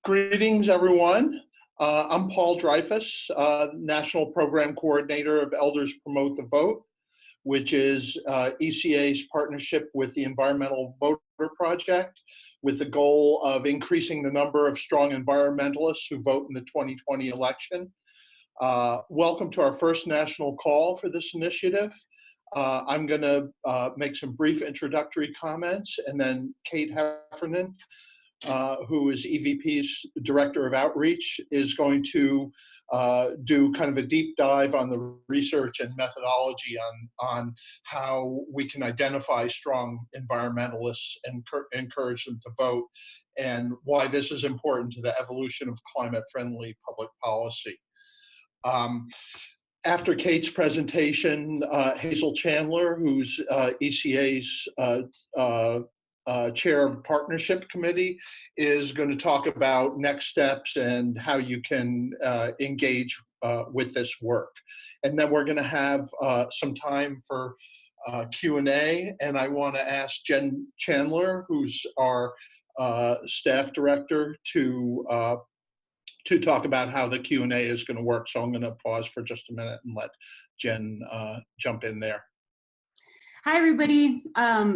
Greetings, everyone. I'm Paul Dreyfus, National Program Coordinator of Elders Promote the Vote, which is ECA's partnership with the Environmental Voter Project, with the goal of increasing the number of strong environmentalists who vote in the 2020 election. Welcome to our first national call for this initiative. I'm going to make some brief introductory comments, and then Kate Heffernan, who is EVP's Director of Outreach, is going to do kind of a deep dive on the research and methodology on how we can identify strong environmentalists and encourage them to vote, and why this is important to the evolution of climate-friendly public policy. After Kate's presentation, Hazel Chandler, who's ECA's chair of the partnership committee, is going to talk about next steps and how you can engage with this work. And then we're going to have some time for Q&A, and I want to ask Jen Chandler, who's our staff director, to talk about how the Q&A is going to work. So I'm going to pause for just a minute and let Jen jump in there. Hi, everybody.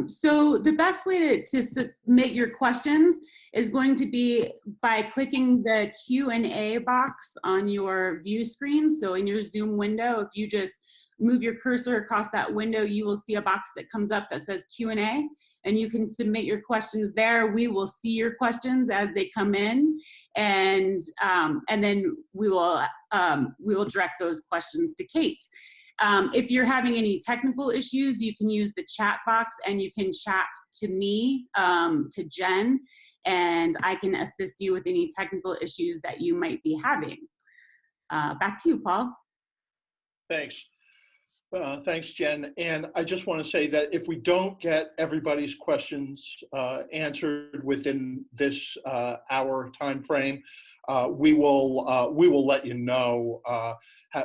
So the best way to submit your questions is going to be by clicking the Q&A box on your view screen. So in your Zoom window, if you just move your cursor across that window, you will see a box that comes up that says Q&A, and you can submit your questions there. We will see your questions as they come in, and then we will direct those questions to Kate. If you're having any technical issues, you can use the chat box, and you can chat to me, to Jen, and I can assist you with any technical issues that you might be having. Back to you, Paul. Thanks. Thanks, Jen. And I just want to say that if we don't get everybody's questions answered within this hour time frame, we will let you know.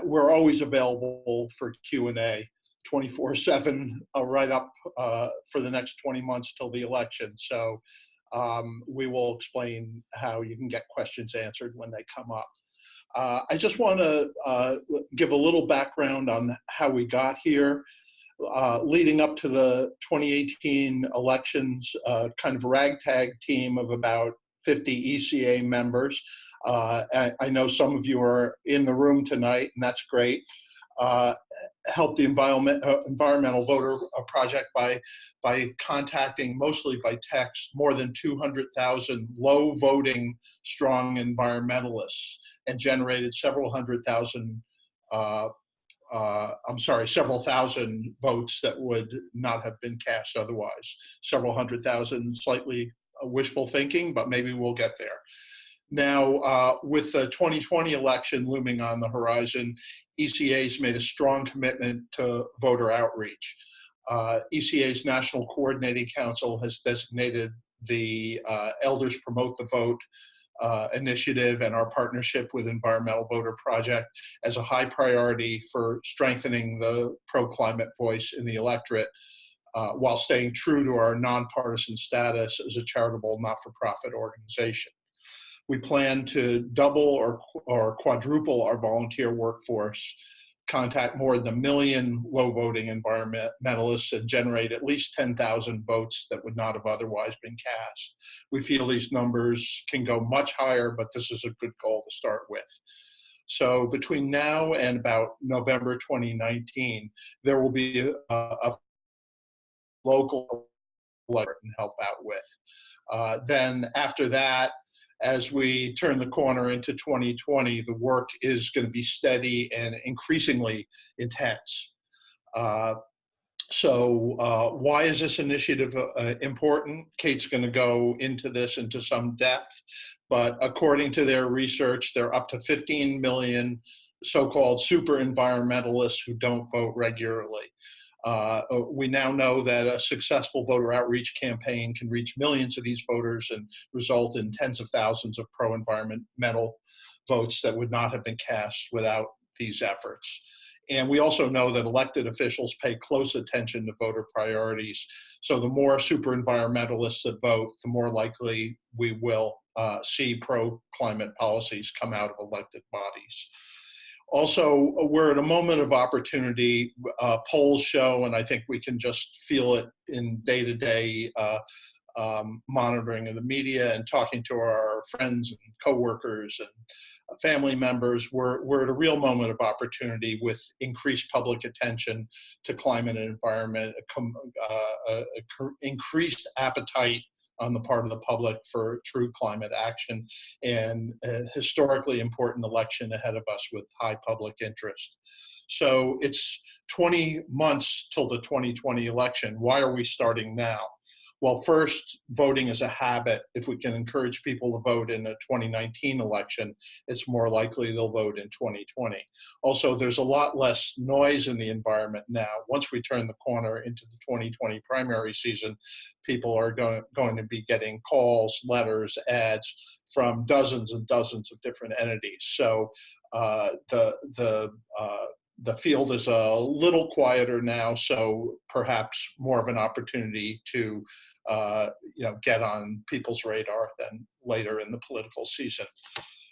We're always available for Q&A 24/7 right up for the next 20 months till the election. So we will explain how you can get questions answered when they come up. I just want to give a little background on how we got here. Leading up to the 2018 elections, kind of ragtag team of about 50 ECA members. I know some of you are in the room tonight, and that's great. Helped the Environmental Voter Project by contacting, mostly by text, more than 200,000 low voting strong environmentalists, and generated several thousand votes that would not have been cast otherwise. Several hundred thousand, slightly wishful thinking, but maybe we'll get there. Now, with the 2020 election looming on the horizon, ECA's made a strong commitment to voter outreach. ECA's National Coordinating Council has designated the Elders Promote the Vote initiative and our partnership with Environmental Voter Project as a high priority for strengthening the pro-climate voice in the electorate, while staying true to our nonpartisan status as a charitable not-for-profit organization. We plan to double or quadruple our volunteer workforce, contact more than 1 million low voting environmentalists, and generate at least 10,000 votes that would not have otherwise been cast. We feel these numbers can go much higher, but this is a good goal to start with. So between now and about November 2019, there will be a local election and help out with. Then after that, as we turn the corner into 2020, the work is going to be steady and increasingly intense. So why is this initiative important? Kate's going to go into this into some depth, but according to their research, there are up to 15 million so-called super environmentalists who don't vote regularly. We now know that a successful voter outreach campaign can reach millions of these voters and result in tens of thousands of pro-environmental votes that would not have been cast without these efforts. And we also know that elected officials pay close attention to voter priorities. So the more super environmentalists that vote, the more likely we will see pro-climate policies come out of elected bodies. Also, we're at a moment of opportunity. Polls show, and I think we can just feel it in day-to-day monitoring of the media and talking to our friends and coworkers and family members, we're at a real moment of opportunity with increased public attention to climate and environment, increased appetite on the part of the public for true climate action, and a historically important election ahead of us with high public interest. So it's 20 months till the 2020 election. Why are we starting now? Well, first, voting is a habit. If we can encourage people to vote in a 2019 election, it's more likely they'll vote in 2020. Also, there's a lot less noise in the environment now. Once we turn the corner into the 2020 primary season, people are going to be getting calls, letters, ads from dozens and dozens of different entities. So the field is a little quieter now, so perhaps more of an opportunity to get on people's radar than later in the political season.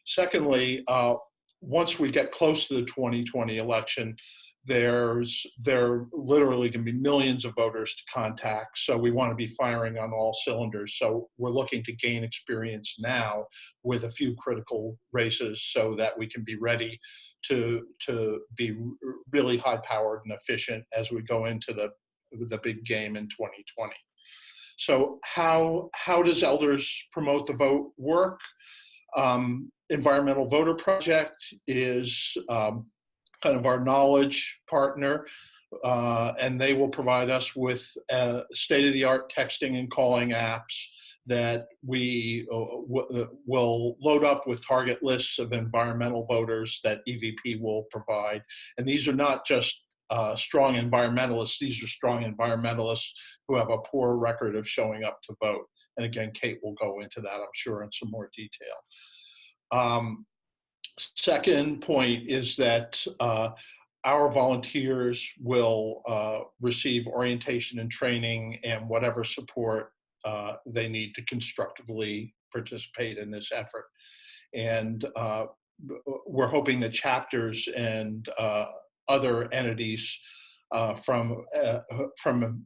Secondly, once we get close to the 2020 election, there literally going to be millions of voters to contact. So we want to be firing on all cylinders. So we're looking to gain experience now with a few critical races so that we can be ready to be really high powered and efficient as we go into the big game in 2020. So how does Elders Promote the Vote work? Environmental Voter Project is kind of our knowledge partner, and they will provide us with state-of-the-art texting and calling apps that we will load up with target lists of environmental voters that EVP will provide. And these are not just strong environmentalists, these are strong environmentalists who have a poor record of showing up to vote. And again, Kate will go into that, I'm sure, in some more detail. Second point is that our volunteers will receive orientation and training and whatever support they need to constructively participate in this effort. And we're hoping that chapters and other entities from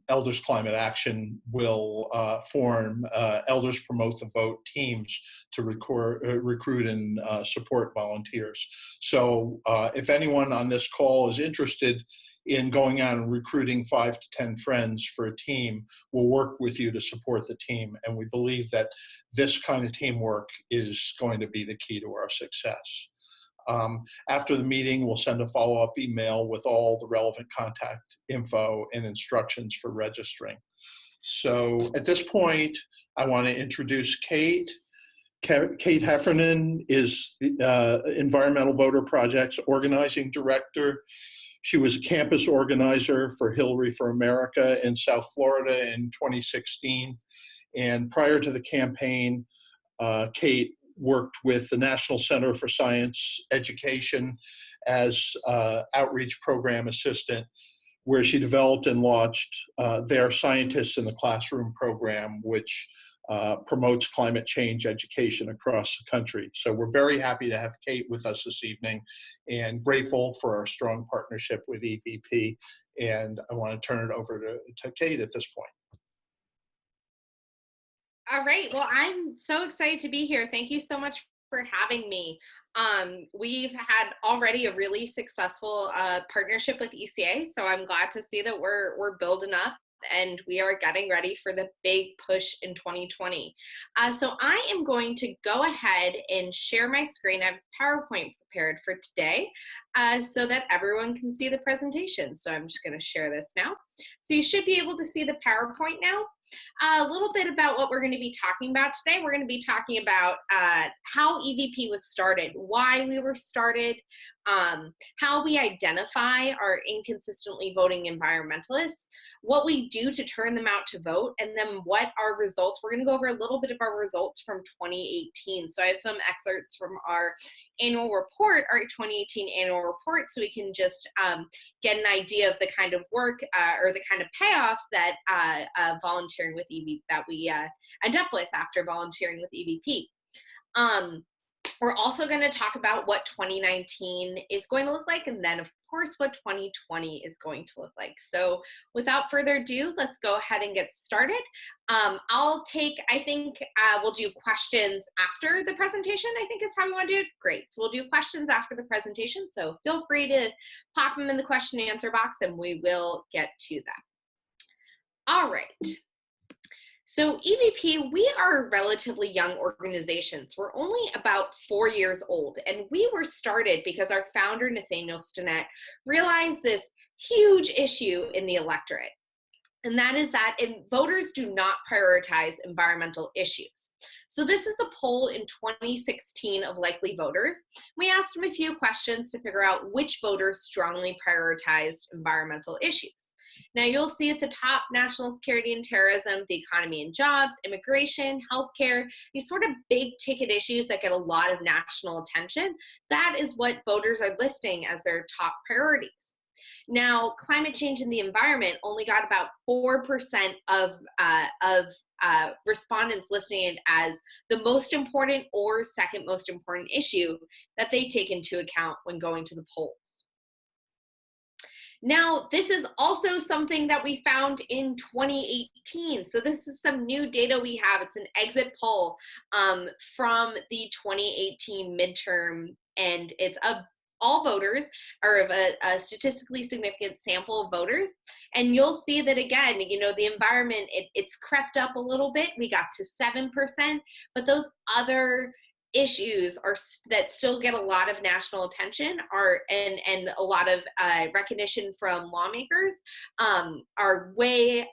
Elders Climate Action will form Elders Promote the Vote teams to recruit and support volunteers. So if anyone on this call is interested in going out and recruiting 5 to 10 friends for a team, we'll work with you to support the team. And we believe that this kind of teamwork is going to be the key to our success. After the meeting, we'll send a follow-up email with all the relevant contact info and instructions for registering. So at this point, I want to introduce Kate. Kate Heffernan is the Environmental Voter Project's organizing director. She was a campus organizer for Hillary for America in South Florida in 2016. And prior to the campaign, Kate worked with the National Center for Science Education as outreach program assistant, where she developed and launched their Scientists in the Classroom program, which promotes climate change education across the country. So we're very happy to have Kate with us this evening and grateful for our strong partnership with EVP. And I want to turn it over to Kate at this point. All right. Well, I'm so excited to be here. Thank you so much for having me. We've had already a really successful partnership with ECA, so I'm glad to see that we're building up and we are getting ready for the big push in 2020. So I am going to go ahead and share my screen. I have PowerPoint prepared for today so that everyone can see the presentation. So I'm just going to share this now. So you should be able to see the PowerPoint now. A little bit about what we're going to be talking about today. We're going to be talking about how EVP was started, why we were started, how we identify our inconsistently voting environmentalists, what we do to turn them out to vote, and then what our results. We're going to go over a little bit of our results from 2018. So I have some excerpts from our annual report, our 2018 annual report, so we can just get an idea of the kind of work or the kind of payoff that volunteering with EVP that we end up with after volunteering with EVP. We're also going to talk about what 2019 is going to look like, and then, of course, what 2020 is going to look like. So without further ado, let's go ahead and get started. I think we'll do questions after the presentation, I think is how we want to do it. Great. So we'll do questions after the presentation. So feel free to pop them in the question and answer box, and we will get to that. All right. So EVP, we are a relatively young organizations. We're only about 4 years old, and we were started because our founder, Nathaniel Stinnett, realized this huge issue in the electorate. And that is that voters do not prioritize environmental issues. So this is a poll in 2016 of likely voters. We asked them a few questions to figure out which voters strongly prioritized environmental issues. Now you'll see at the top, national security and terrorism, the economy and jobs, immigration, healthcare, these sort of big ticket issues that get a lot of national attention. That is what voters are listing as their top priorities. Now, climate change and the environment only got about 4% of respondents listing it as the most important or second most important issue that they take into account when going to the polls. Now, this is also something that we found in 2018. So this is some new data we have. It's an exit poll from the 2018 midterm, and it's of all voters, or of a statistically significant sample of voters. And you'll see that again, you know, the environment, it's crept up a little bit. We got to 7%, but those other issues that still get a lot of national attention and a lot of recognition from lawmakers are way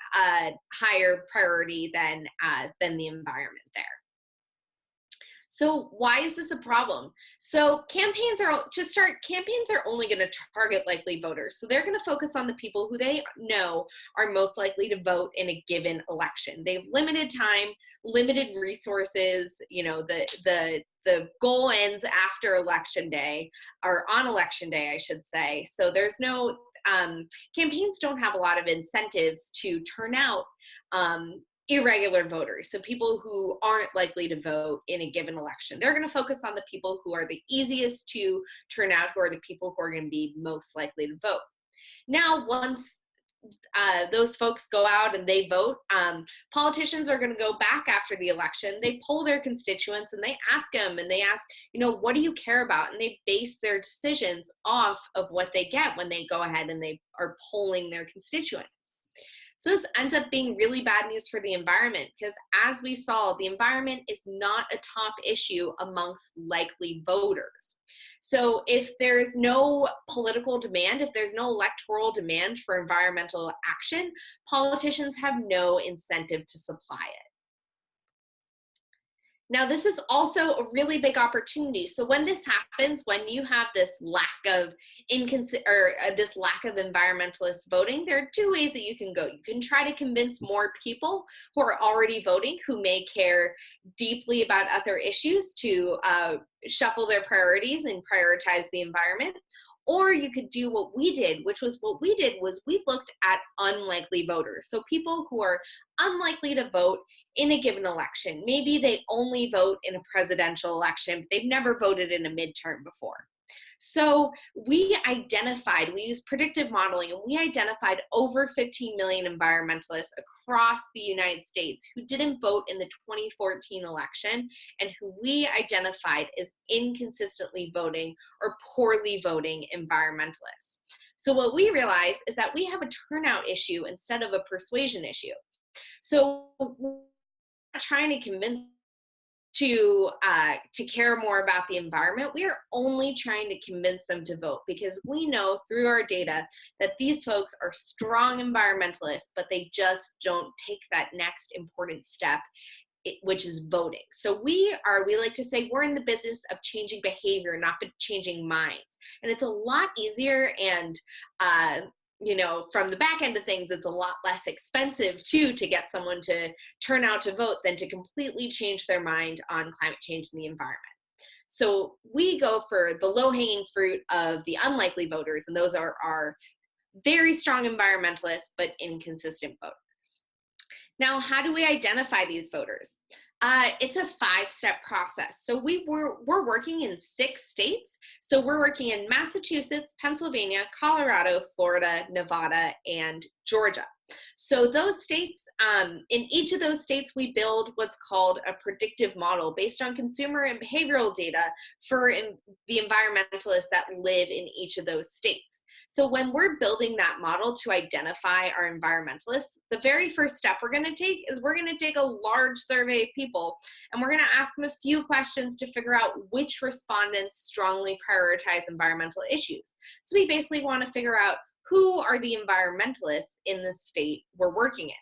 higher priority than the environment there. So why is this a problem? So campaigns are only going to target likely voters. So they're going to focus on the people who they know are most likely to vote in a given election. They have limited time, limited resources. You know, the goal ends after election day, or on election day, I should say. So there's no campaigns don't have a lot of incentives to turn out irregular voters, so people who aren't likely to vote in a given election. They're going to focus on the people who are the easiest to turn out, who are the people who are going to be most likely to vote. Now, once those folks go out and they vote, politicians are going to go back after the election. They poll their constituents and they ask them, and they ask, you know, what do you care about? And they base their decisions off of what they get when they go ahead and they are polling their constituents. So this ends up being really bad news for the environment, because as we saw, the environment is not a top issue amongst likely voters. So if there's no political demand, if there's no electoral demand for environmental action, politicians have no incentive to supply it. Now, this is also a really big opportunity. So when this happens, when you have this lack of environmentalist voting, there are two ways that you can go. You can try to convince more people who are already voting, who may care deeply about other issues, to shuffle their priorities and prioritize the environment. Or you could do what we did, we looked at unlikely voters. So people who are unlikely to vote in a given election. Maybe they only vote in a presidential election, but they've never voted in a midterm before. So we used predictive modeling, and we identified over 15 million environmentalists across the United States who didn't vote in the 2014 election, and who we identified as inconsistently voting or poorly voting environmentalists. So what we realized is that we have a turnout issue instead of a persuasion issue. So we're not trying to convince to care more about the environment. We are only trying to convince them to vote, because we know through our data that these folks are strong environmentalists, but they just don't take that next important step, which is voting. So we like to say we're in the business of changing behavior, not changing minds. And it's a lot easier, and you know, from the back end of things, it's a lot less expensive too to get someone to turn out to vote than to completely change their mind on climate change and the environment. So we go for the low-hanging fruit of the unlikely voters, and those are our very strong environmentalists but inconsistent voters. Now, how do we identify these voters? It's a 5-step process. So we're working in 6 states. So we're working in Massachusetts, Pennsylvania, Colorado, Florida, Nevada, and Georgia. So those states, in each of those states, we build what's called a predictive model based on consumer and behavioral data for the environmentalists that live in each of those states. So when we're building that model to identify our environmentalists, the very first step we're going to take is we're going to take a large survey of people, and we're going to ask them a few questions to figure out which respondents strongly prioritize environmental issues. So we basically want to figure out who are the environmentalists in the state we're working in.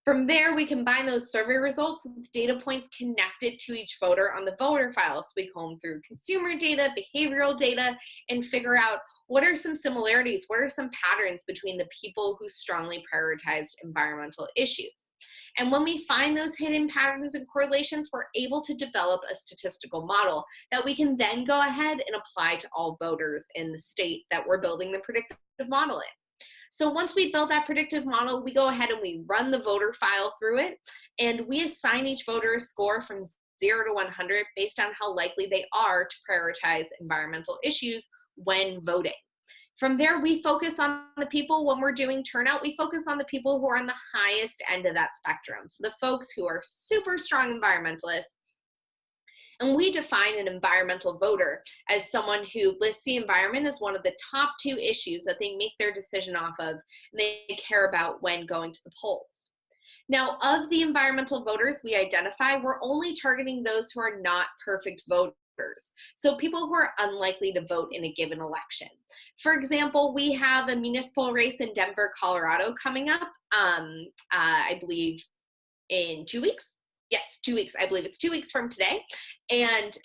From there, we combine those survey results with data points connected to each voter on the voter file. So we comb through consumer data, behavioral data, and figure out what are some similarities, what are some patterns between the people who strongly prioritized environmental issues. And when we find those hidden patterns and correlations, we're able to develop a statistical model that we can then go ahead and apply to all voters in the state that we're building the predictive model in. So once we build that predictive model, we go ahead and we run the voter file through it, and we assign each voter a score from 0 to 100 based on how likely they are to prioritize environmental issues when voting. From there, we focus on the people, when we're doing turnout, we focus on the people who are on the highest end of that spectrum. So the folks who are super strong environmentalists. And we define an environmental voter as someone who lists the environment as one of the top 2 issues that they make their decision off of and they care about when going to the polls. Now, of the environmental voters we identify, we're only targeting those who are not perfect voters. So people who are unlikely to vote in a given election. For example, we have a municipal race in Denver, Colorado coming up, I believe in 2 weeks. Yes, 2 weeks. I believe it's 2 weeks from today. And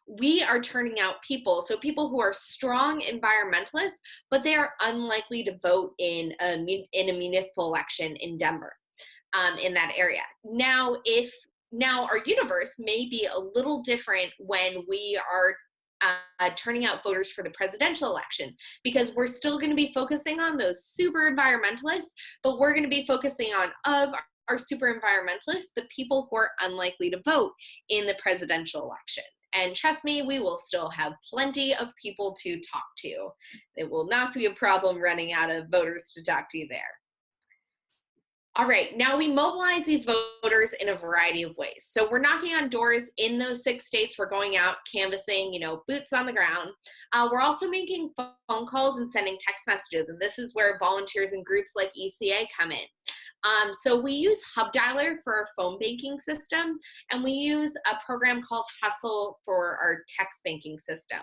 we are turning out people, so people who are strong environmentalists, but they are unlikely to vote in a municipal election in Denver, in that area. Now our universe may be a little different when we are turning out voters for the presidential election, because we're still going to be focusing on those super environmentalists, but we're going to be focusing on our super environmentalists, the people who are unlikely to vote in the presidential election. And trust me, we will still have plenty of people to talk to. It will not be a problem running out of voters to talk to there. All right, now we mobilize these voters in a variety of ways. So we're knocking on doors in those 6 states. We're going out canvassing, boots on the ground. We're also making phone calls and sending text messages. And this is where volunteers and groups like ECA come in. So we use Hub Dialer for our phone banking system, and we use a program called Hustle for our text banking system.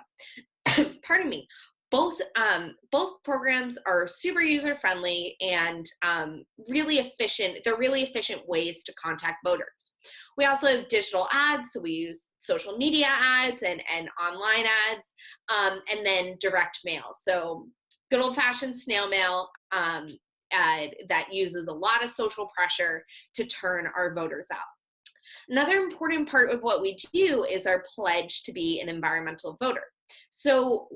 Pardon me. Both programs are super user-friendly and really efficient. They're really efficient ways to contact voters. We also have digital ads, so we use social media ads and online ads, and then direct mail. So good old-fashioned snail mail that uses a lot of social pressure to turn our voters out. Another important part of what we do is our pledge to be an environmental voter. So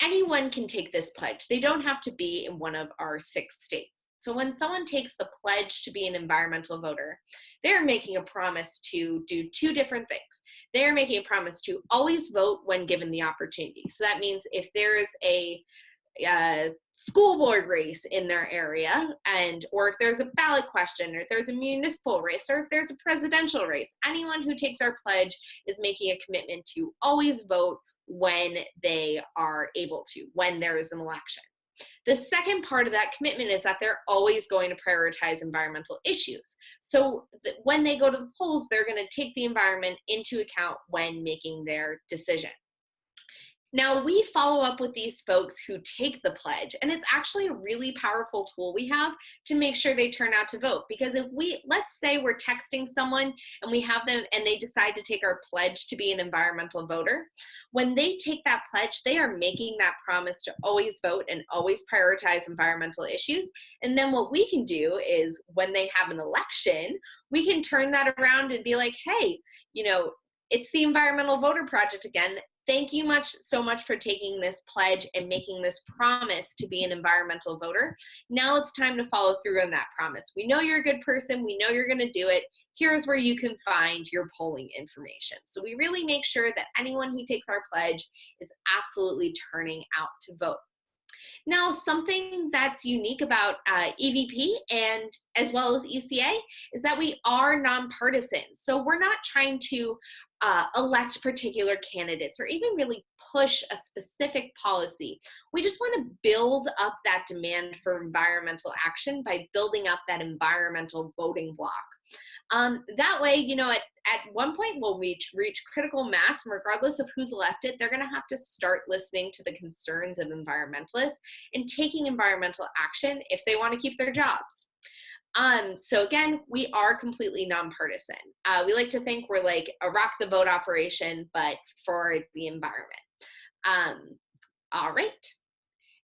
anyone can take this pledge. They don't have to be in one of our 6 states. So when someone takes the pledge to be an environmental voter, they're making a promise to do 2 different things. They're making a promise to always vote when given the opportunity. So that means if there is a school board race in their area, or if there's a ballot question, or if there's a municipal race, or if there's a presidential race, anyone who takes our pledge is making a commitment to always vote when they are able to, when there is an election. The second part of that commitment is that they're always going to prioritize environmental issues. So when they go to the polls, they're going to take the environment into account when making their decision. Now, we follow up with these folks who take the pledge, and it's actually a really powerful tool we have to make sure they turn out to vote. Because if let's say we're texting someone and we have them and they decide to take our pledge to be an environmental voter, when they take that pledge, they are making that promise to always vote and always prioritize environmental issues. And then what we can do is when they have an election, we can turn that around and be like, hey, it's the Environmental Voter Project again. Thank you so much for taking this pledge and making this promise to be an environmental voter. Now it's time to follow through on that promise. We know you're a good person. We know you're going to do it. Here's where you can find your polling information. So we really make sure that anyone who takes our pledge is absolutely turning out to vote. Now, something that's unique about EVP and as well as ECA is that we are nonpartisan. So we're not trying to elect particular candidates or even really push a specific policy. We just want to build up that demand for environmental action by building up that environmental voting block. That way, you know, at one point we'll reach critical mass, and regardless of who's elected, they're going to have to start listening to the concerns of environmentalists and taking environmental action if they want to keep their jobs. So again, we are completely nonpartisan. We like to think we're like a rock the vote operation, but for the environment. All right.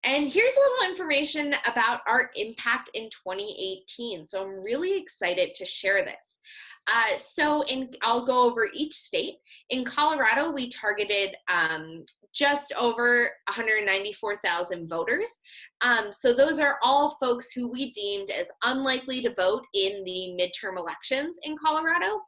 And here's a little information about our impact in 2018. So I'm really excited to share this. I'll go over each state. In Colorado, we targeted just over 194,000 voters. So those are all folks who we deemed as unlikely to vote in the midterm elections in Colorado,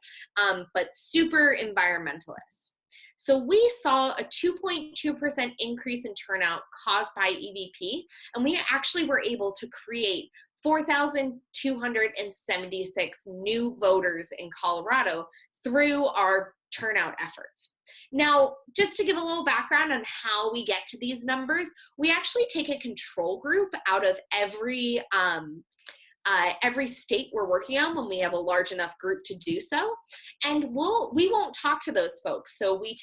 but super environmentalists. So we saw a 2.2% increase in turnout caused by EVP, and we actually were able to create 4,276 new voters in Colorado through our turnout efforts. Now, just to give a little background on how we get to these numbers, we actually take a control group out of every state we're working on when we have a large enough group to do so, and we won't talk to those folks. So we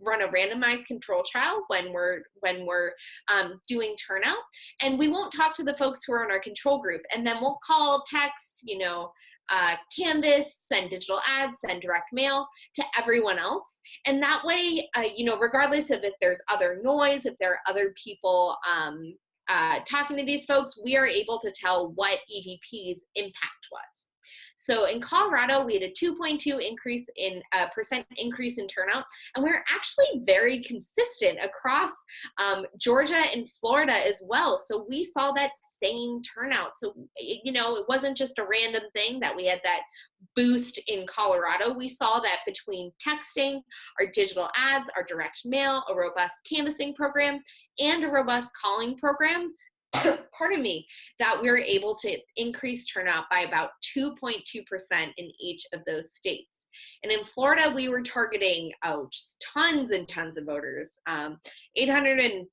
run a randomized control trial when we're doing turnout, and we won't talk to the folks who are in our control group, and then we'll call, text, canvas, send digital ads, send direct mail to everyone else, and that way, regardless of if there's other noise, if there are other people talking to these folks, we are able to tell what EVP's impact was. So in Colorado, we had a 2.2% increase in turnout, and we're actually very consistent across Georgia and Florida as well. So we saw that same turnout. So, it wasn't just a random thing that we had that boost in Colorado. We saw that between texting, our digital ads, our direct mail, a robust canvassing program, and a robust calling program, pardon me, that we were able to increase turnout by about 2.2% in each of those states. And in Florida, we were targeting just tons and tons of voters,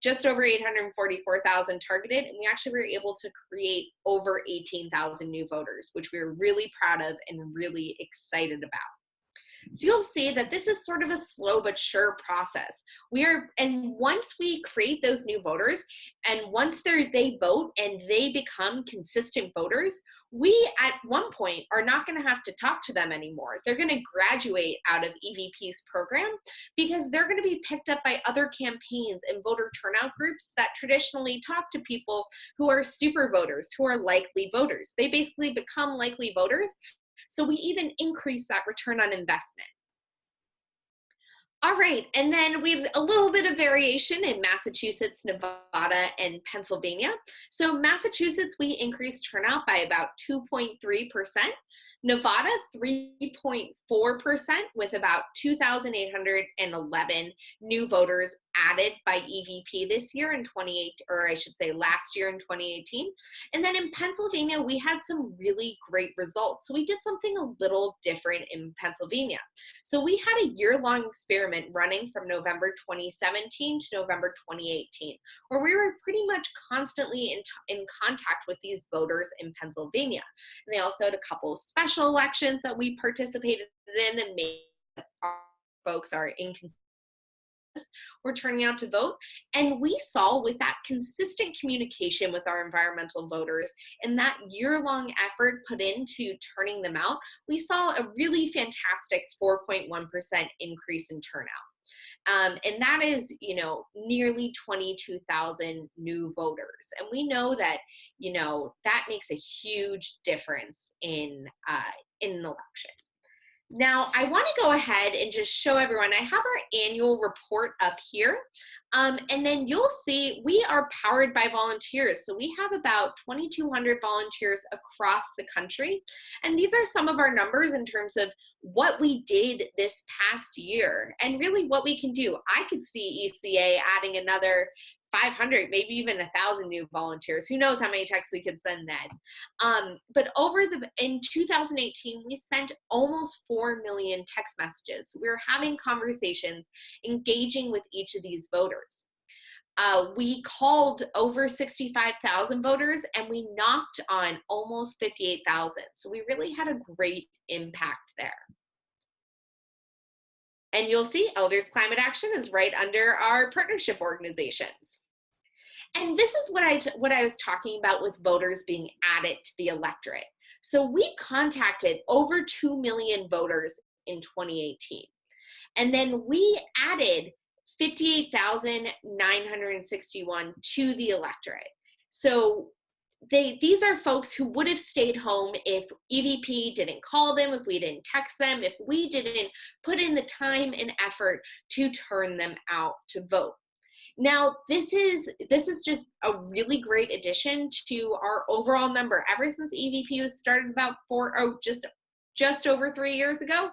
just over 844,000 targeted, and we actually were able to create over 18,000 new voters, which we were really proud of and really excited about. So you'll see that this is sort of a slow but sure process. And once we create those new voters, and once they vote and they become consistent voters, we at one point are not going to have to talk to them anymore. They're going to graduate out of EVP's program because they're going to be picked up by other campaigns and voter turnout groups that traditionally talk to people who are super voters, who are likely voters. They basically become likely voters. So we even increase that return on investment. All right, and then we have a little bit of variation in Massachusetts, Nevada, and Pennsylvania. So Massachusetts, we increased turnout by about 2.3%. Nevada, 3.4%, with about 2,811 new voters added by EVP this year in last year in 2018. And then in Pennsylvania, we had some really great results. So we did something a little different in Pennsylvania. So we had a year-long experiment running from November 2017 to November 2018, where we were pretty much constantly in contact with these voters in Pennsylvania. And they also had a couple of special elections that we participated in and made our folks are inconsistent. We're turning out to vote, and we saw with that consistent communication with our environmental voters and that year-long effort put into turning them out, we saw a really fantastic 4.1% increase in turnout. And that is, nearly 22,000 new voters. And we know that, that makes a huge difference in an election. Now, I want to go ahead and just show everyone, I have our annual report up here, and then you'll see we are powered by volunteers. So we have about 2,200 volunteers across the country, and these are some of our numbers in terms of what we did this past year and really what we can do. I could see ECA adding another 500, maybe even 1,000 new volunteers. Who knows how many texts we could send then. But in 2018, we sent almost 4 million text messages. We were having conversations, engaging with each of these voters. We called over 65,000 voters and we knocked on almost 58,000. So we really had a great impact there. And you'll see Elders Climate Action is right under our partnership organizations. And this is what I was talking about with voters being added to the electorate. So we contacted over 2 million voters in 2018. And then we added 58,961 to the electorate. So these are folks who would have stayed home if EVP didn't call them, if we didn't text them, if we didn't put in the time and effort to turn them out to vote. Now, this is just a really great addition to our overall number. Ever since EVP was started about just over 3 years ago,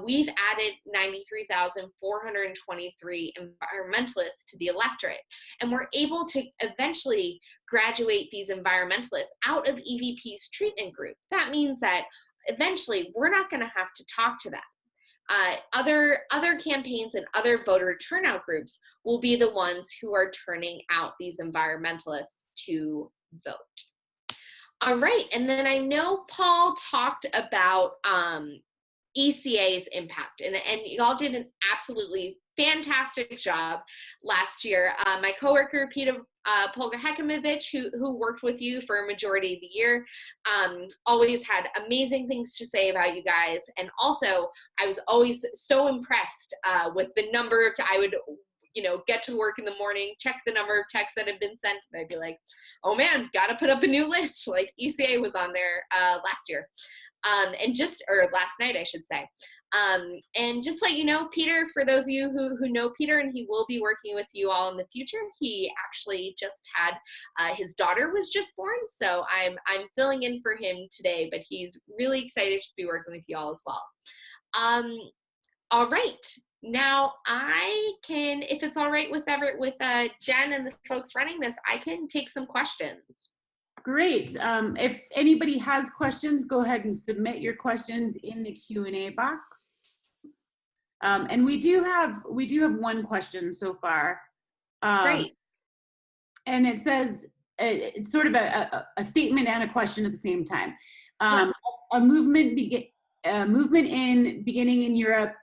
we've added 93,423 environmentalists to the electorate. And we're able to eventually graduate these environmentalists out of EVP's treatment group. That means that eventually we're not going to have to talk to them. Other campaigns and other voter turnout groups will be the ones who are turning out these environmentalists to vote. All right, and then I know Paul talked about ECA's impact, and y'all did an absolutely fantastic job last year. My coworker, Peter Polga-Hekimovich, who worked with you for a majority of the year, always had amazing things to say about you guys. And also, I was always so impressed with the number of, I would get to work in the morning, check the number of texts that have been sent, and I'd be like, oh man, gotta put up a new list. Like ECA was on there last year. Or last night, I should say. And just let you know, Peter, for those of you who know Peter, and he will be working with you all in the future, he actually just had, his daughter was just born, so I'm filling in for him today, but he's really excited to be working with you all as well. All right. Now I can, if it's all right with Jen and the folks running this, I can take some questions. Great. If anybody has questions, go ahead and submit your questions in the Q&A box. And we do have one question so far. Great. And it says, it's sort of a statement and a question at the same time. A movement beginning in Europe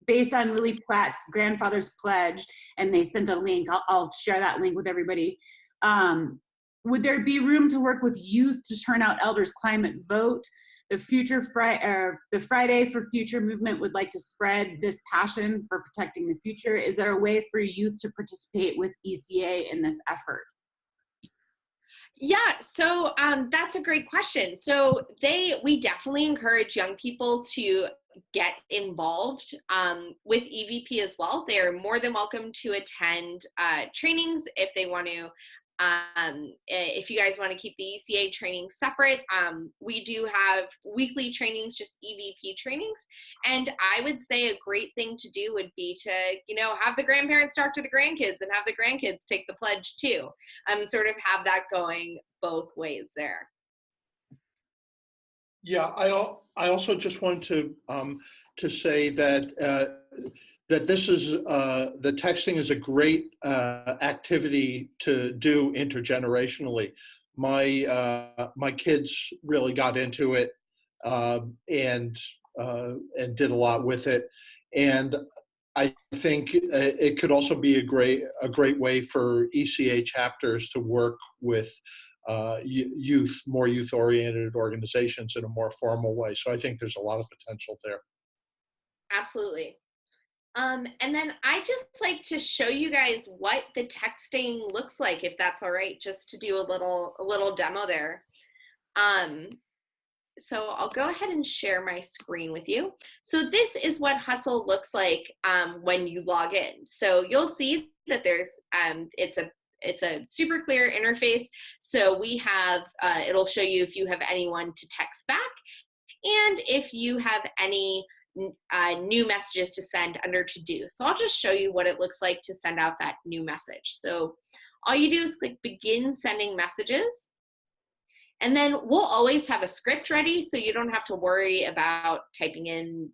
based on Lily Platt's grandfather's pledge, and they sent a link. I'll share that link with everybody. Would there be room to work with youth to turn out Elders Climate Vote? The Friday for Future movement would like to spread this passion for protecting the future. Is there a way for youth to participate with ECA in this effort? Yeah, so that's a great question. So we definitely encourage young people to get involved with EVP as well. They're more than welcome to attend trainings if they want to. If you guys want to keep the ECA training separate, we do have weekly trainings, just EVP trainings. And I would say a great thing to do would be to, have the grandparents talk to the grandkids and have the grandkids take the pledge too. Sort of have that going both ways there. Yeah, I also just want to say that that this is the texting is a great activity to do intergenerationally. My kids really got into it and did a lot with it, and I think it could also be a great way for ECA chapters to work with more youth-oriented organizations in a more formal way. So I think there's a lot of potential there. Absolutely. And then I just like to show you guys what the texting looks like, if that's all right, just to do a little demo there. So I'll go ahead and share my screen with you. So this is what Hustle looks like when you log in. So you'll see that there's, it's a super clear interface. So we have, it'll show you if you have anyone to text back and if you have any new messages to send under to do. So I'll just show you what it looks like to send out that new message. So all you do is click begin sending messages. And then we'll always have a script ready, so you don't have to worry about typing in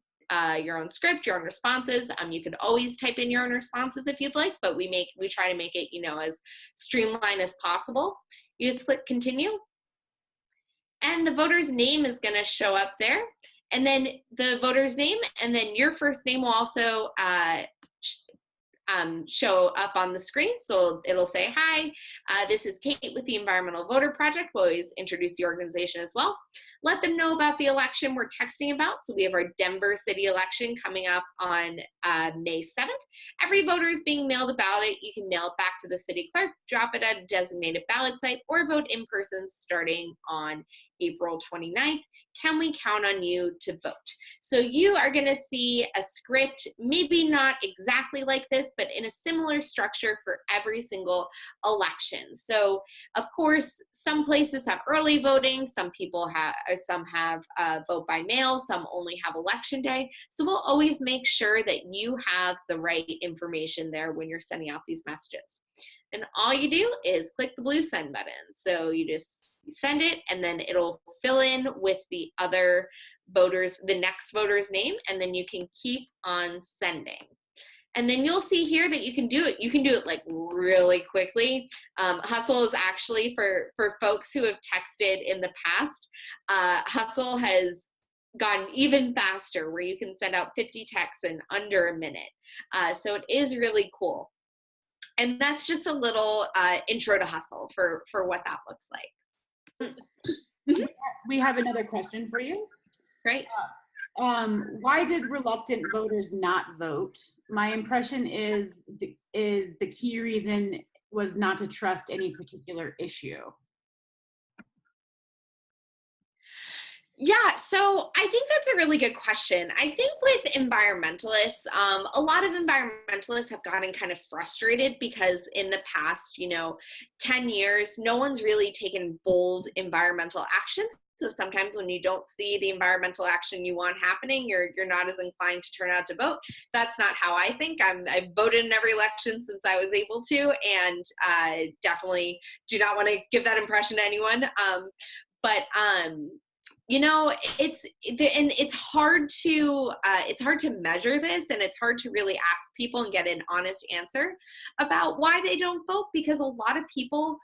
your own script, your own responses. You could always type in your own responses if you'd like, but we try to make it, you know, as streamlined as possible. You just click continue, and the voter's name is going to show up there, and then the voter's name, and then your first name will also show up on the screen. So it'll say, hi, this is Kate with the Environmental Voter Project. We'll always introduce the organization as well. Let them know about the election we're texting about. So we have our Denver city election coming up on May 7th. Every voter is being mailed a ballot. You can mail it back to the city clerk, drop it at a designated ballot site, or vote in person starting on April 29th. Can we count on you to vote? So you are going to see a script, maybe not exactly like this, but in a similar structure for every single election. So of course, some places have early voting, some have vote by mail, some only have election day. So we'll always make sure that you have the right information there when you're sending out these messages. And all you do is click the blue send button. So you just send it, and then it'll fill in with the other voters, the next voter's name, and then you can keep on sending. And then you'll see here that you can do it. You can do it like really quickly. Hustle is actually for folks who have texted in the past. Hustle has gotten even faster, where you can send out 50 texts in under a minute. So it is really cool. And that's just a little intro to Hustle for what that looks like. We have another question for you. Great. Why did reluctant voters not vote? My impression is the key reason was not to trust any particular issue. Yeah, so I think that's a really good question. I think with environmentalists, a lot of environmentalists have gotten kind of frustrated because in the past, 10 years, no one's really taken bold environmental actions. So sometimes when you don't see the environmental action you want happening, you're not as inclined to turn out to vote. That's not how I think. I've voted in every election since I was able to, and I definitely do not want to give that impression to anyone. It's hard to measure this, and it's hard to really ask people and get an honest answer about why they don't vote, because a lot of people,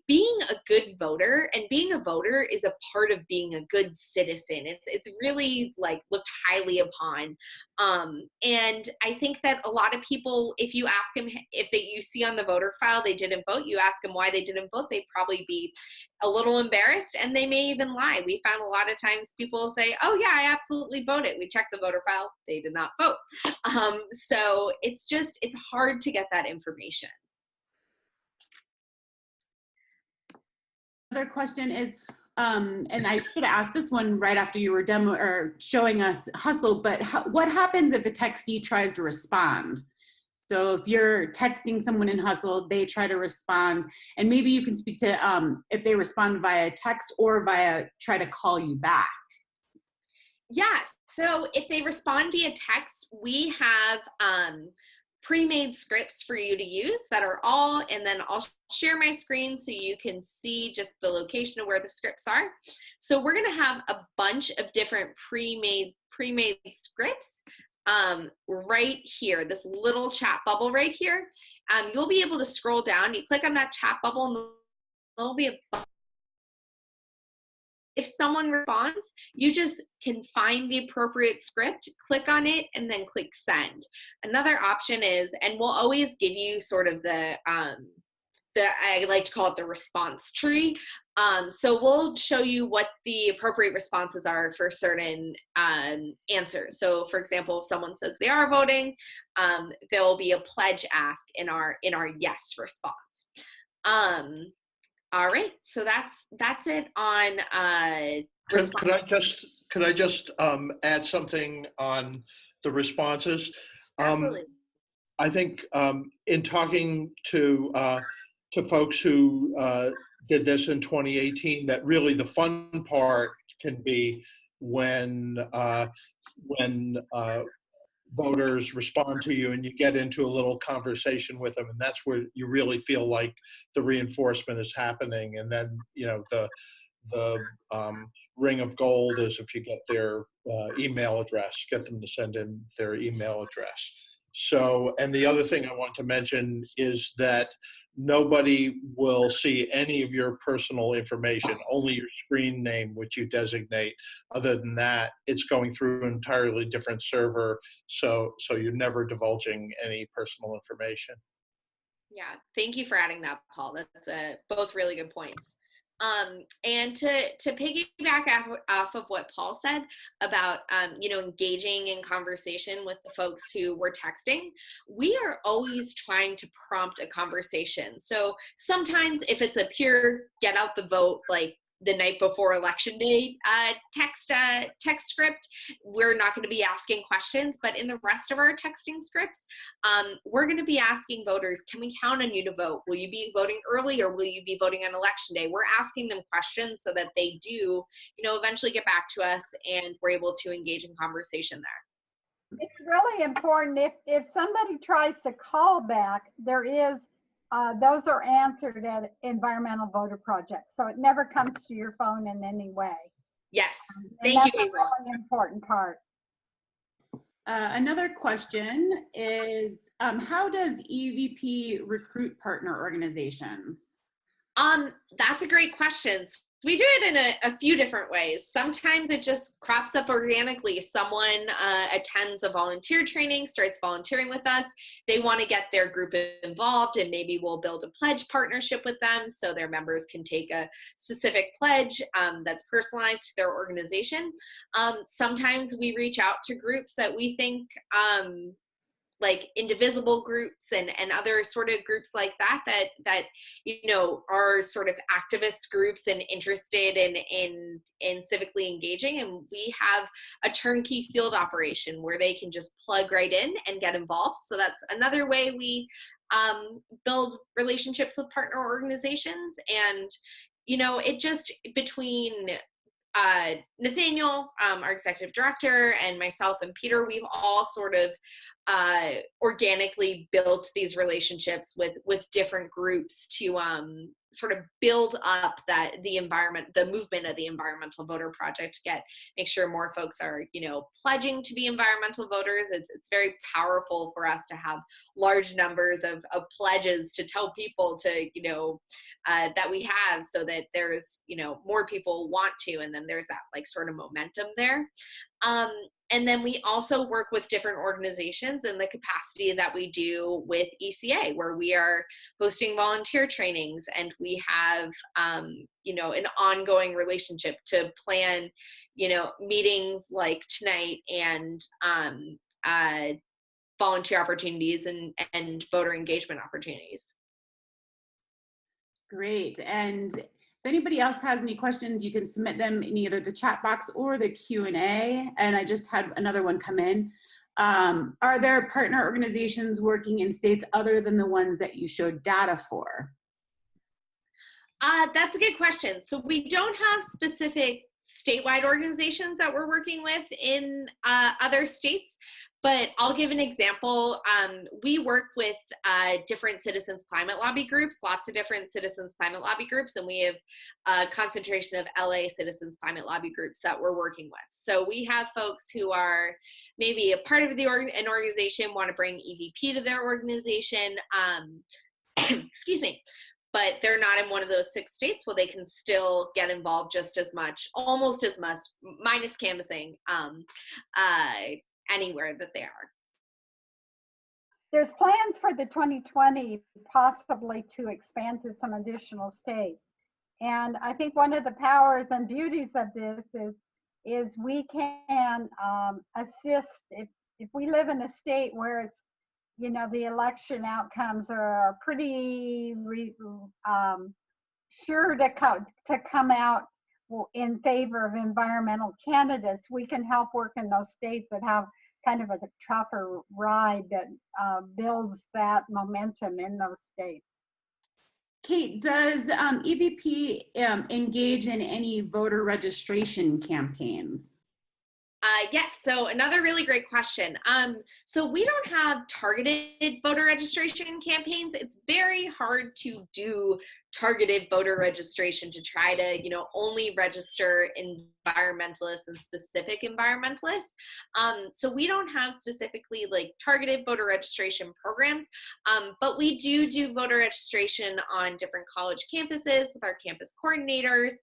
being a good voter and being a voter is a part of being a good citizen. It's really like looked highly upon. And I think that a lot of people, if you ask them if you see on the voter file they didn't vote, you ask them why they didn't vote, they'd probably be a little embarrassed, and they may even lie. We found a lot of times people say, oh yeah, I absolutely voted. We checked the voter file, they did not vote. So it's hard to get that information. Another question is, and I should have asked this one right after you were showing us Hustle, but what happens if a textee tries to respond? So if you're texting someone in Hustle, they try to respond, and maybe you can speak to if they respond via text or try to call you back. Yeah, so if they respond via text, we have pre-made scripts for you to use that are and then I'll share my screen so you can see just the location of where the scripts are. So we're gonna have a bunch of different pre-made scripts right here, this little chat bubble right here. You'll be able to scroll down, you click on that chat bubble, and there'll be a button. If someone responds, you just can find the appropriate script, click on it, and then click send. Another option is, and we'll always give you sort of I like to call it the response tree. So we'll show you what the appropriate responses are for certain answers. So for example, if someone says they are voting, there will be a pledge ask in our yes response. All right, so that's it on Could I just add something on the responses? Absolutely. I think in talking to folks who did this in 2018, that really the fun part can be when voters respond to you and you get into a little conversation with them, and that's where you really feel like the reinforcement is happening. And then the ring of gold is if you get their email address, get them to send in their email address. So, and the other thing I want to mention is that nobody will see any of your personal information, only your screen name, which you designate. Other than that, it's going through an entirely different server, so you're never divulging any personal information. Yeah, thank you for adding that, Paul. That's both really good points. And to piggyback off of what Paul said about engaging in conversation with the folks who were texting, we are always trying to prompt a conversation. So sometimes if it's a pure get out the vote, like the night before election day text script, we're not going to be asking questions. But in the rest of our texting scripts, we're going to be asking voters, can we count on you to vote? Will you be voting early or will you be voting on election day? We're asking them questions so that they do, eventually get back to us and we're able to engage in conversation there. It's really important if somebody tries to call back, there is those are answered at Environmental Voter Project. So it never comes to your phone in any way. Yes, thank you, April. That's a really important part. Another question is, how does EVP recruit partner organizations? That's a great question. We do it in a few different ways. Sometimes it just crops up organically. Someone attends a volunteer training, starts volunteering with us. They want to get their group involved, and maybe we'll build a pledge partnership with them so their members can take a specific pledge that's personalized to their organization. Sometimes we reach out to groups that we think like indivisible groups and other sort of groups like that are sort of activist groups and interested in civically engaging, and we have a turnkey field operation where they can just plug right in and get involved. So that's another way we build relationships with partner organizations. And it just between Nathaniel, our executive director, and myself and Peter, we've all sort of organically built these relationships with different groups to sort of build up the movement of the Environmental Voter Project, make sure more folks are, pledging to be environmental voters. It's very powerful for us to have large numbers of pledges to tell people to, that we have, so that there's, more people want to, and then there's that like sort of momentum there. And then we also work with different organizations in the capacity that we do with ECA, where we are hosting volunteer trainings, and we have, an ongoing relationship to plan, meetings like tonight, and volunteer opportunities and voter engagement opportunities. Great. And if anybody else has any questions, you can submit them in either the chat box or the Q&A. And I just had another one come in. Are there partner organizations working in states other than the ones that you showed data for? That's a good question. So we don't have specific statewide organizations that we're working with in other states, but I'll give an example. We work with different citizens climate lobby groups, lots of different citizens climate lobby groups, and we have a concentration of LA citizens climate lobby groups that we're working with. So we have folks who are maybe a part of an organization, want to bring EVP to their organization, excuse me, but they're not in one of those 6 states. Well, they can still get involved just as much, almost as much, minus canvassing, anywhere that they are. There's plans for the 2020 possibly to expand to some additional states. And I think one of the powers and beauties of this is we can assist if we live in a state where it's, the election outcomes are pretty sure to come out in favor of environmental candidates, we can help work in those states that have kind of a tougher ride that builds that momentum in those states. Kate, does EVP engage in any voter registration campaigns? Yes, so another really great question. So we don't have targeted voter registration campaigns. It's very hard to do targeted voter registration to try to, only register environmentalists and specific environmentalists. So we don't have specifically like targeted voter registration programs, but we do voter registration on different college campuses with our campus coordinators.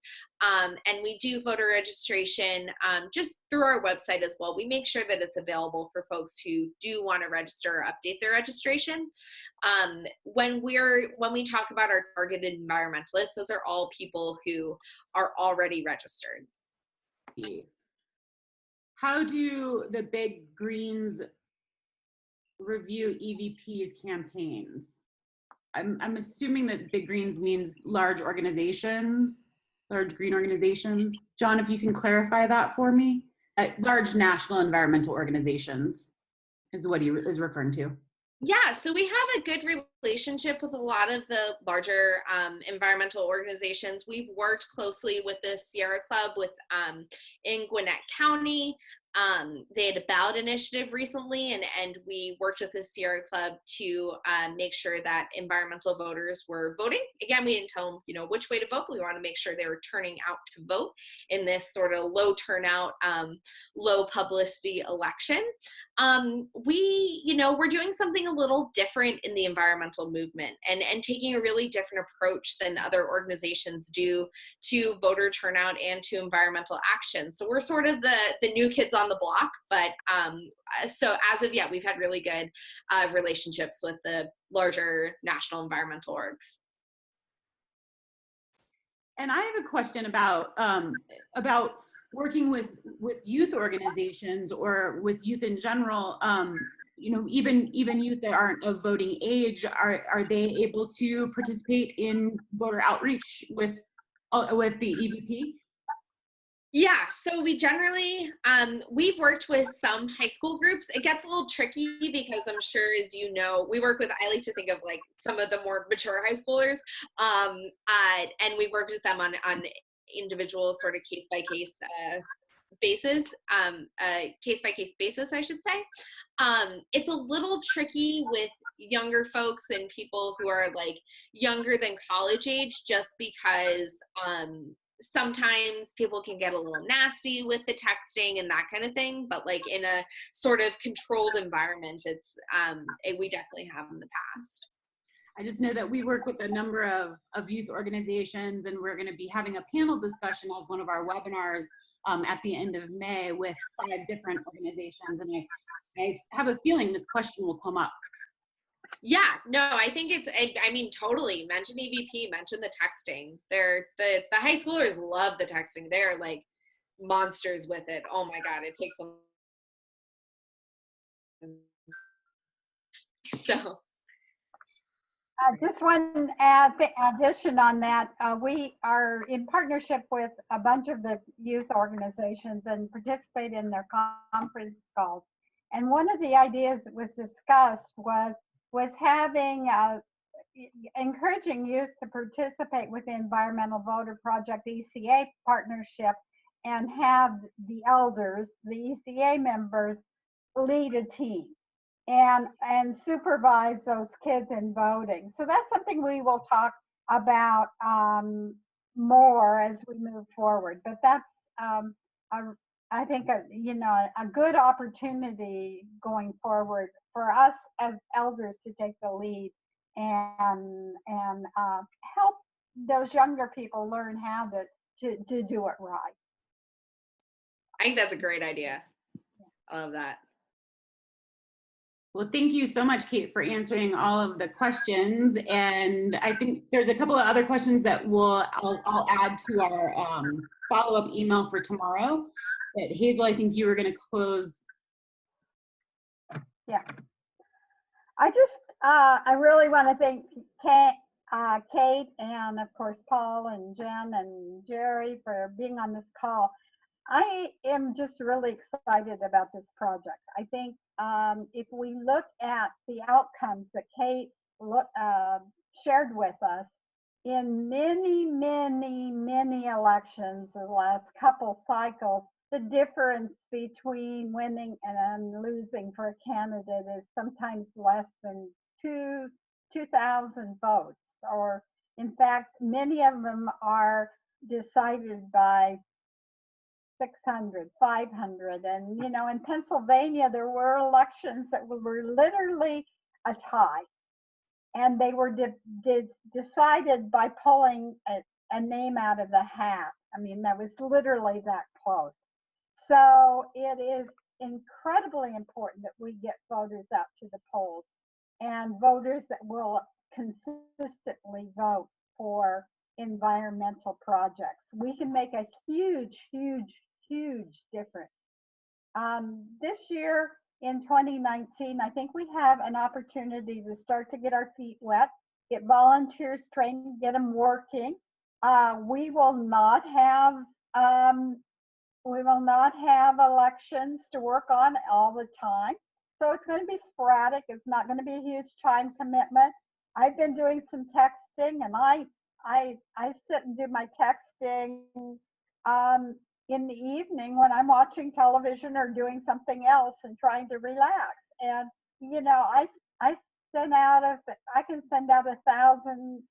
And we do voter registration just through our website as well. We make sure that it's available for folks who do want to register or update their registration. When we talk about our targeted environmentalists, those are all people who are already registered. How do the big greens review EVP's campaigns? I'm assuming that big greens means large organizations, large green organizations. John, if you can clarify that for me. Large national environmental organizations is what he is referring to. Yeah, so we have a good relationship with a lot of the larger environmental organizations. We've worked closely with the Sierra Club in Gwinnett County. They had a ballot initiative recently, and we worked with the Sierra Club to make sure that environmental voters were voting. Again, we didn't tell them, which way to vote, but we want to make sure they were turning out to vote in this sort of low turnout, low publicity election. We're doing something a little different in the environmental movement and taking a really different approach than other organizations do to voter turnout and to environmental action. So we're sort of the new kids on the block, but so as of yet, we've had really good relationships with the larger national environmental orgs. And I have a question about working with youth organizations or with youth in general. Even youth that aren't of voting age, are they able to participate in voter outreach with the EVP? Yeah, so we generally, we've worked with some high school groups. It gets a little tricky because I'm sure, as you know, we work with, I like to think of like some of the more mature high schoolers, and we worked with them on individual sort of case-by-case basis, case-by-case basis, I should say. It's a little tricky with younger folks and people who are like younger than college age, just because sometimes people can get a little nasty with the texting and that kind of thing, but like in a sort of controlled environment, it's we definitely have in the past. I just know that we work with a number of youth organizations, and we're going to be having a panel discussion as one of our webinars at the end of May with 5 different organizations, and I have a feeling this question will come up. Yeah, no, I think totally. Mention EVP, mention the texting. The high schoolers love the texting. They're like monsters with it. Oh my God, it takes them. So. Just one addition on that. We are in partnership with a bunch of the youth organizations and participate in their conference calls. And one of the ideas that was discussed was having encouraging youth to participate with the Environmental Voter Project ECA partnership and have the elders, the ECA members, lead a team and supervise those kids in voting. So that's something we will talk about more as we move forward. But that's I think a good opportunity going forward for us as elders to take the lead and help those younger people learn how to do it right. I think that's a great idea. I love that. Well, thank you so much, Kate, for answering all of the questions. And I think there's a couple of other questions that I'll add to our follow-up email for tomorrow. But Hazel, I think you were going to close. Yeah. I really want to thank Kate and of course Paul and Jen and Jerry for being on this call. I am just really excited about this project. I think if we look at the outcomes that Kate shared with us in many, many, many elections, the last couple cycles, the difference between winning and losing for a candidate is sometimes less than 2,000 votes, or in fact, many of them are decided by 600, 500. And, you know, in Pennsylvania, there were elections that were literally a tie. And they were decided by pulling a name out of the hat. I mean, that was literally that close. So it is incredibly important that we get voters out to the polls, and voters that will consistently vote for environmental projects. We can make a huge, huge, huge difference. This year in 2019, I think we have an opportunity to start to get our feet wet, get volunteers trained, get them working. We will not have elections to work on all the time. So it's going to be sporadic. It's not going to be a huge time commitment. I've been doing some texting, and I sit and do my texting in the evening when I'm watching television or doing something else and trying to relax. And you know, I can send out 1,000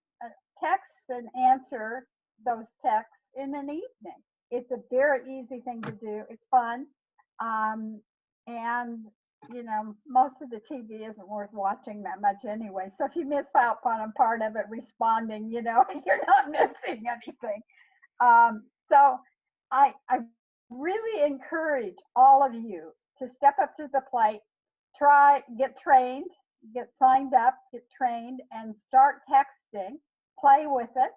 texts and answer those texts in an evening. It's a very easy thing to do. It's fun. And you know, most of the TV isn't worth watching that much anyway. So if you miss out on a part of it responding, you know, you're not missing anything. So I really encourage all of you to step up to the plate, get trained, get signed up, get trained, and start texting, play with it.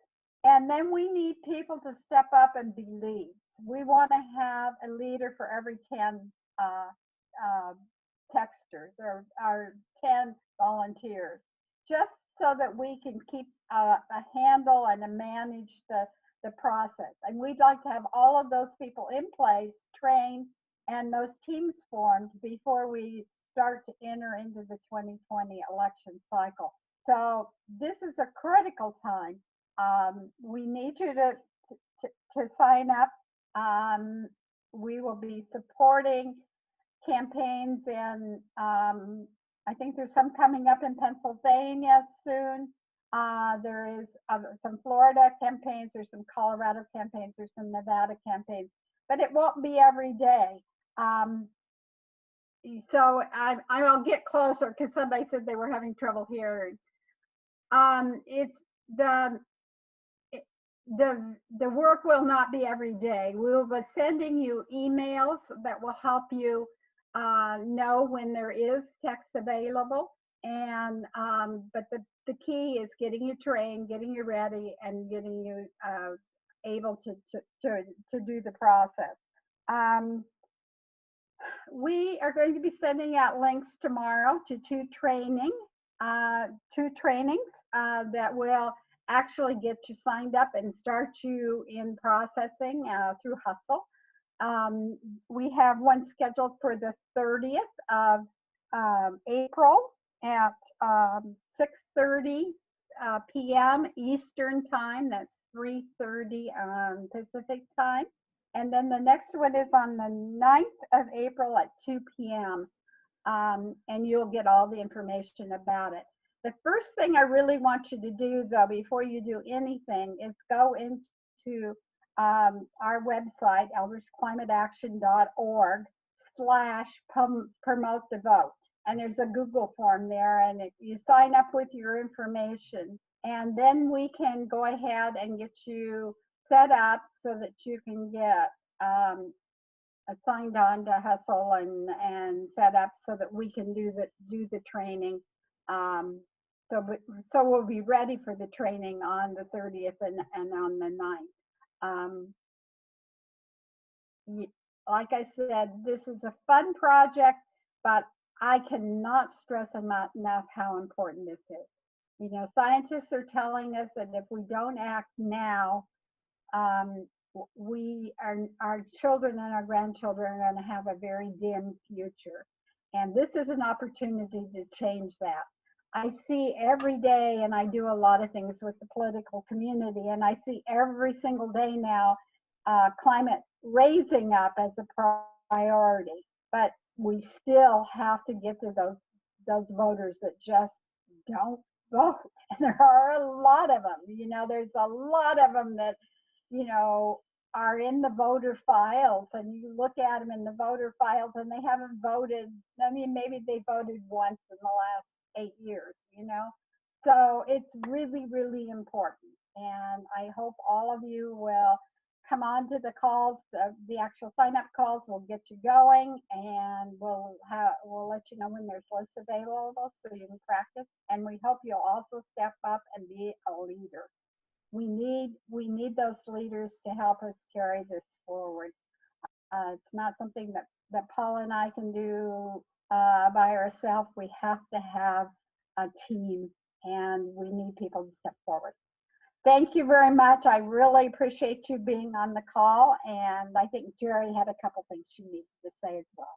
And then we need people to step up and be leads. We want to have a leader for every 10 texters or 10 volunteers, just so that we can keep a handle and manage the process. And we'd like to have all of those people in place, trained, and those teams formed before we start to enter into the 2020 election cycle. So this is a critical time. We need you to sign up. We will be supporting campaigns, and I think there's some coming up in Pennsylvania soon. There is some Florida campaigns, there's some Colorado campaigns, there's some Nevada campaigns, but it won't be every day. So I'll get closer because somebody said they were having trouble hearing. It's the work will not be every day. We will be sending you emails that will help you know when there is text available. And but the key is getting you trained, getting you ready, and getting you able to do the process. We are going to be sending out links tomorrow to two trainings that will actually get you signed up and start you in processing through Hustle. We have one scheduled for the 30th of April at 6:30 p.m. Eastern time. That's 3:30 Pacific time. And then the next one is on the 9th of April at 2 p.m. And you'll get all the information about it. The first thing I really want you to do, though, before you do anything, is go into our website, eldersclimateaction.org/promote the vote. And there's a Google form there, and you sign up with your information, and then we can go ahead and get you set up so that you can get signed on to Hustle and set up so that we can do the training. So we'll be ready for the training on the 30th and on the 9th. Like I said, this is a fun project, but I cannot stress enough how important this is. You know, scientists are telling us that if we don't act now, our children and our grandchildren are going to have a very dim future. And this is an opportunity to change that. I see every day, and I do a lot of things with the political community, and I see every single day now climate raising up as a priority. But we still have to get to those voters that just don't vote. And there are a lot of them. You know, there's a lot of them that, you know, are in the voter files, and you look at them in the voter files and they haven't voted. I mean, maybe they voted once in the last 8 years, you know? So it's really, really important. And I hope all of you will come on to the calls, the actual sign up calls. We'll get you going, and we'll let you know when there's lists available so you can practice. And we hope you'll also step up and be a leader. We need those leaders to help us carry this forward. It's not something that Paula and I can do by ourselves. We have to have a team, and we need people to step forward. Thank you very much. I really appreciate you being on the call, and I think Jerry had a couple things she needed to say as well.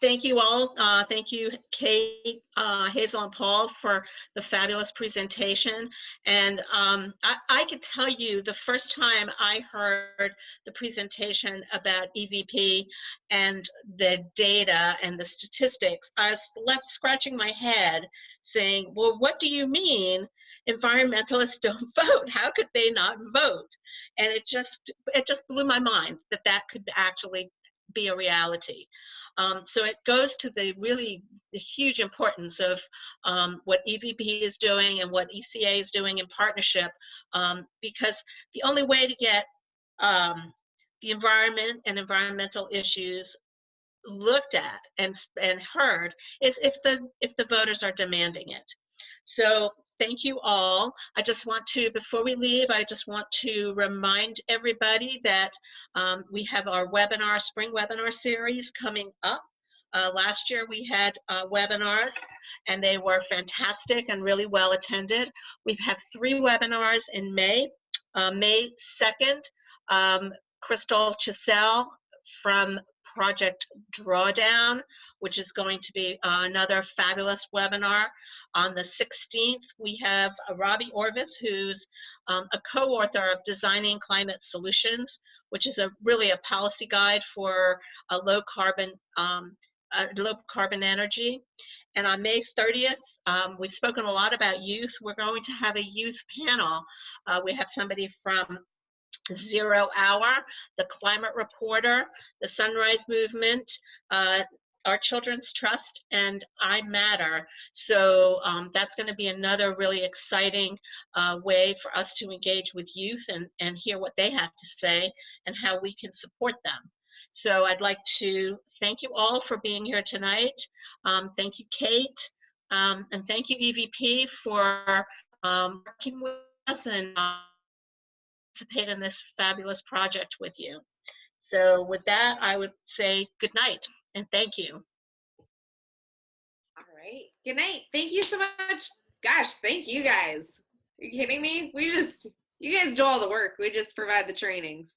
Thank you all. Thank you, Kate, Hazel, and Paul, for the fabulous presentation. And I could tell you the first time I heard the presentation about EVP and the data and the statistics, I was left scratching my head saying, well, what do you mean environmentalists don't vote? How could they not vote? And it just blew my mind that that could actually be a reality. So it goes to the huge importance of what EVP is doing and what ECA is doing in partnership, because the only way to get the environment and environmental issues looked at and heard is if the voters are demanding it. So thank you all. I just want to, before we leave, I just want to remind everybody that we have our spring webinar series coming up. Last year we had webinars, and they were fantastic and really well attended. We've had 3 webinars in May. May 2nd, Crystal Chisel from Project Drawdown, which is going to be another fabulous webinar. On the 16th, we have Robbie Orvis, who's a co-author of Designing Climate Solutions, which is really a policy guide for a low carbon energy. And on May 30th, we've spoken a lot about youth. We're going to have a youth panel. We have somebody from Zero Hour, the Climate Reporter, the Sunrise Movement, Our Children's Trust, and I Matter. So that's going to be another really exciting way for us to engage with youth and hear what they have to say and how we can support them. So I'd like to thank you all for being here tonight. Thank you, Kate, and thank you, EVP, for working with us and participate in this fabulous project with you. So with that, I would say good night and thank you. All right. Good night. Thank you so much. Gosh, thank you guys. Are you kidding me? You guys do all the work. We just provide the trainings.